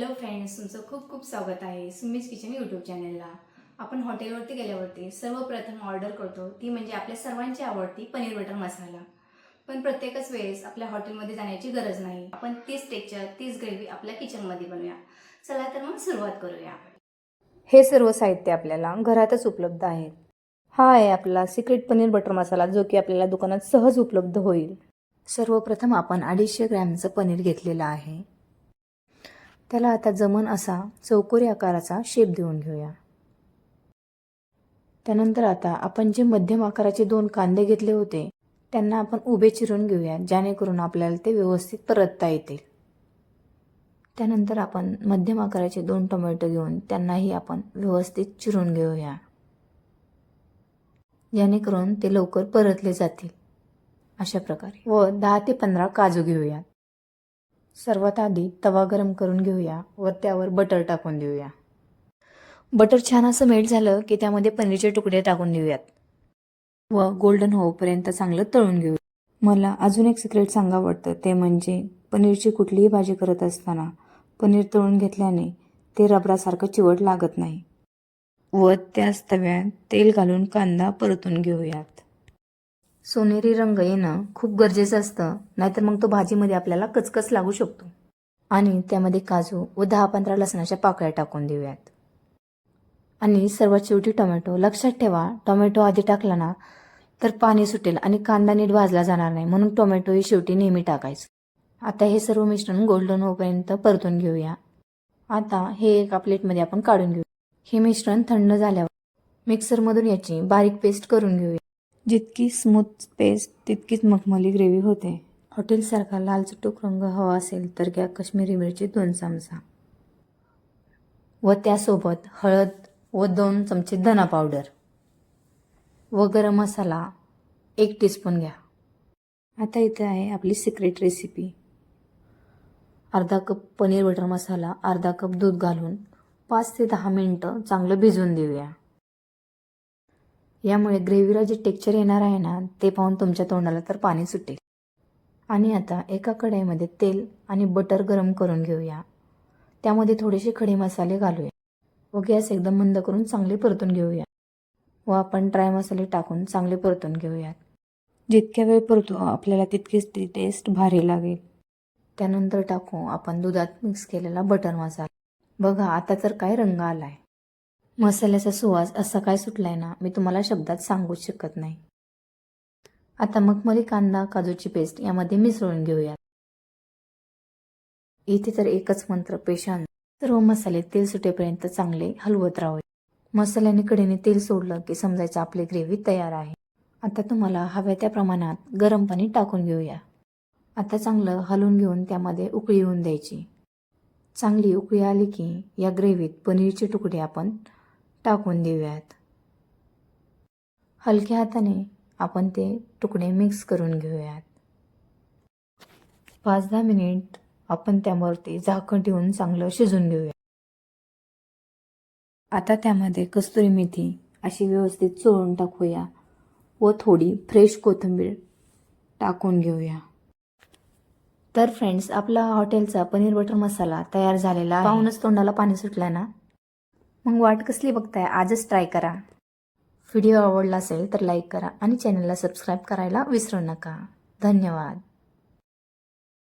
Hello friends, तुमचं खूप खूप स्वागत आहे सुमीज किचन यूट्यूब चॅनलला. आपण हॉटेलवरती गेल्यावरती सर्वप्रथम ऑर्डर करतो ती म्हणजे आपल्या सर्वांची आवडती पनीर बटर मसाला. पण प्रत्येकच वेळेस आपल्या हॉटेलमध्ये जाण्याची गरज नाही. आपण तीच टेक्चर तीच ग्रेव्ही आपल्या किचनमध्ये बनवूया. चला तर मग सुरुवात करूया. हे सर्व साहित्य आपल्याला घरातच उपलब्ध आहेत. हा आहे आपला सिक्रेट पनीर बटर मसाला, जो की आपल्याला दुकानात सहज उपलब्ध होईल. सर्वप्रथम आपण 250 ग्रॅमचं पनीर घेतलेलं आहे. त्याला आता जमन असा चौकोरी आकाराचा शेप देऊन घेऊया. त्यानंतर आता आपण जे मध्यम आकाराचे 2 कांदे घेतले होते त्यांना आपण उभे चिरून घेऊया, जेणेकरून आपल्याला ते व्यवस्थित परतता येतील. त्यानंतर आपण मध्यम आकाराचे 2 टोमॅटो घेऊन त्यांनाही आपण व्यवस्थित चिरून घेऊया, जेणेकरून ते लवकर परतले जातील. अशा प्रकारे व 10 ते 15 काजू घेऊया. सर्वात आधी तवा गरम करून घेऊया व त्यावर बटर टाकून देऊया. बटर छान असं मेल्ट झालं की त्यामध्ये पनीरचे तुकडे टाकून देऊयात व गोल्डन होईपर्यंत चांगलं तळून घेऊ. मला अजून एक सिक्रेट सांगावं वाटतं, ते म्हणजे पनीरची कुठलीही भाजी करत असताना पनीर तळून घेतल्याने ते रबरासारखं चिवट लागत नाही. व त्याच तव्यात तेल घालून कांदा परतून घेऊयात. सोनेरी रंग येणं खूप गरजेचं असतं, नाहीतर मग तो भाजीमध्ये आपल्याला कचकच लागू शकतो. आणि त्यामध्ये काजू व 10-15 लसणाच्या पाकळ्या टाकून देऊयात. आणि सर्वात शेवटी टोमॅटो. लक्षात ठेवा, टोमॅटो आधी टाकला ना तर पाणी सुटेल आणि कांदा नीट भाजला जाणार नाही, म्हणून टोमॅटो ही शेवटी नेहमी टाकायचं. आता हे सर्व मिश्रण गोल्डन होईपर्यंत परतून घेऊया. आता हे एका प्लेटमध्ये आपण काढून घेऊ. हे मिश्रण थंड झाल्यावर मिक्सरमधून याची बारीक पेस्ट करून घेऊया. जितकी स्मूथ पेस्ट तितकीच मखमली ग्रेव्ही होते. हॉटेलसारखा लाल चटूक रंग हवा असेल तर घ्या काश्मीरी मिरची 2 चमचा व त्यासोबत हळद व 2 चमचे धना पावडर व गरम मसाला 1 टीस्पून घ्या. आता इथे आहे आपली सिक्रेट रेसिपी. अर्धा कप पनीर बटर मसाला, अर्धा कप दूध घालून 5 ते 10 मिनिटं चांगलं भिजवून देऊया. यामुळे ग्रेव्हीला जे टेक्स्चर येणार आहे ना, ते पाहून तुमच्या तोंडाला तर पाणी सुटेल. आणि आता एका कढईमध्ये तेल आणि बटर गरम करून घेऊया. त्यामध्ये थोडेसे खडे मसाले घालूया व गॅस एकदम मंद करून चांगले परतून घेऊया. व आपण ड्राय मसाले टाकून चांगले परतून घेऊयात. जितक्या वेळ परतू आपल्याला तितकीच ती टेस्ट भारी लागेल. त्यानंतर टाकू आपण दुधात मिक्स केलेला बटर मसाला. बघा आता तर काय रंग आलाय. मसाल्याचा सुवास असा काय सुटलाय ना, मी तुम्हाला शब्दात सांगूच शकत नाही. आता मखमली कांदा काजूची पेस्ट यामध्ये मिसळून घेऊयात. इथे तर एकच मंत्र पेशान, सर्व मसाले तेल सुटेपर्यंत चांगले हलवत राहूया. मसाल्याने कडेने तेल सोडलं की समजायचं आपली ग्रेव्ही तयार आहे. आता तुम्हाला हव्या त्या प्रमाणात गरम पाणी टाकून घेऊया. आता चांगलं हलवून घेऊन त्यामध्ये उकळी येऊन द्यायची. चांगली उकळी आली की या ग्रेव्हीत पनीरचे तुकडे आपण टाकून देऊयात. हलक्या हाताने आपण ते तुकडे मिक्स करून घेऊयात. 5-10 मिनिट आपण त्यावरती झाकण ठेवून चांगलं शिजून घेऊया. आता त्यामध्ये कस्तुरी मेथी अशी व्यवस्थित चोळून टाकूया व थोडी फ्रेश कोथिंबीर टाकून घेऊया. तर फ्रेंड्स, आपला हॉटेलचा पनीर बटर मसाला तयार झालेला आहे. पाहूनच तोंडाला पाणी सुटलं ना? मग वाट कसली बघताय, आजच ट्राय करा. व्हिडिओ आवडला असेल तर लाईक करा आणि चॅनलला सबस्क्राईब करायला विसरू नका. धन्यवाद.